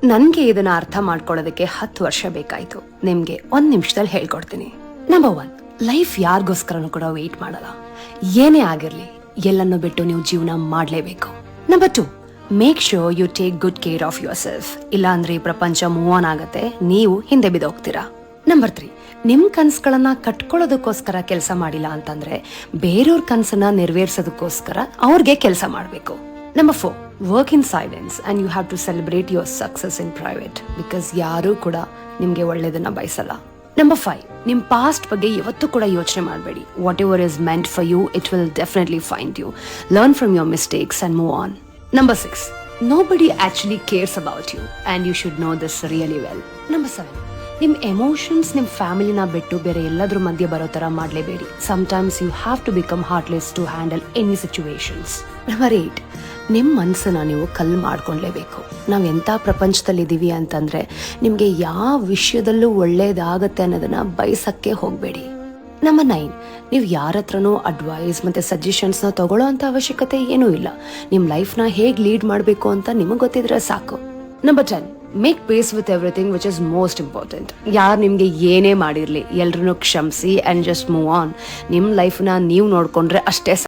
ನನ್ಗೆ ಇದನ್ನ ಅರ್ಥ ಮಾಡ್ಕೊಳ್ಳೋದಕ್ಕೆ 10 ವರ್ಷ ಬೇಕಾಯ್ತು. ನಿಮ್ಗೆ 1 ನಿಮಿಷದಲ್ಲಿ ಹೇಳ್ಕೊಡ್ತೀನಿ. ನಂಬರ್ 1, ಲೈಫ್ ಯಾರಿಗೋಸ್ಕರನೂ ಕೂಡ ವೇಟ್ ಮಾಡಲ್ಲ. ಏನೇ ಆಗಿರ್ಲಿ ಎಲ್ಲನ್ನು ಬಿಟ್ಟು ನೀವು ಜೀವನ ಮಾಡ್ಲೇಬೇಕು. Number 2, make sure you take good care of yourself. ಇಲ್ಲ ಅಂದ್ರೆ ಈ ಪ್ರಪಂಚ ಮೂವ್ ಆನ್ ಆಗತ್ತೆ, ನೀವು ಹಿಂದೆ ಬಿದ್ದೋಗ್ತೀರಾ. ನಂಬರ್ 3, ನಿಮ್ ಕನ್ಸುಗಳನ್ನ ಕಟ್ಕೊಳ್ಳೋದಕ್ಕೋಸ್ಕರ ಕೆಲಸ ಮಾಡಿಲ್ಲ ಅಂತಂದ್ರೆ ಬೇರೆಯವ್ರ ಕನ್ಸನ್ನ ನೆರವೇರ್ಸೋದಕ್ಕೋಸ್ಕರ ಅವ್ರಿಗೆ ಕೆಲಸ ಮಾಡ್ಬೇಕು. Number 4, work in silence and you have to celebrate your success in private, because ಯಾರು ಕೂಡ ನಿಮ್ಗೆ ಒಳ್ಳೇದನ್ನ ಬಯಸಲ್ಲ. ನಂಬರ್ 5, ನಿಮ್ ಪಾಸ್ಟ್ ಬಗ್ಗೆ ಯಾವತ್ತೂ ಕೂಡ ಯೋಚನೆ ಮಾಡಬೇಡಿ. Whatever is meant for you, it will definitely find you. Learn from your mistakes and move on. Number 6, nobody actually cares about you and you should know this really well. Number 7, ನಿಮ್ emotions ನಿಮ್ ಫ್ಯಾಮಿಲಿನ ಬಿಟ್ಟು ಬೇರೆ ಎಲ್ಲಾದ್ರೂ ಮಧ್ಯೆ ಬರೋ ತರ ಮಾಡ್ಲೇಬೇಡಿ. Sometimes you have to become heartless to handle any situations. Number 8, ನಿಮ್ ಮನ್ಸನ್ನ ನೀವು ಕಲ್ ಮಾಡ್ಕೊಂಡ್ಲೇಬೇಕು. ನಾವ್ ಎಂತ ಪ್ರಪಂಚದಲ್ಲಿ ಇದೀವಿ ಅಂತಂದ್ರೆ ನಿಮ್ಗೆ ಯಾವ ವಿಷಯದಲ್ಲೂ ಒಳ್ಳೇದಾಗತ್ತೆ ಅನ್ನೋದನ್ನ ಬಯಸಕ್ಕೆ ಹೋಗ್ಬೇಡಿ. ನಂಬರ್ 9, ನೀವು ಯಾರ ಹತ್ರನೂ ಅಡ್ವೈಸ್ ಮತ್ತೆ ಸಜೆಷನ್ಸ್ನ ತಗೊಳ್ಳೋ ಅಂತ ಅವಶ್ಯಕತೆ ಏನೂ ಇಲ್ಲ. ನಿಮ್ ಲೈಫ್ನ ಹೇಗ್ ಲೀಡ್ ಮಾಡಬೇಕು ಅಂತ ನಿಮಗೆ ಗೊತ್ತಿದ್ರೆ ಸಾಕು. Number 10, make peace with everything which is most important. ಯಾರು ನಿಮ್ಗೆ ಏನೇ ಮಾಡಿರ್ಲಿ ಎಲ್ರನ್ನೂ ಕ್ಷಮಿಸಿ ಅಂಡ್ ಜಸ್ಟ್ ಮೂವ್ ಆನ್. ನಿಮ್ ಲೈಫ್ನ ನೀವು ನೋಡ್ಕೊಂಡ್ರೆ ಅಷ್ಟೇ.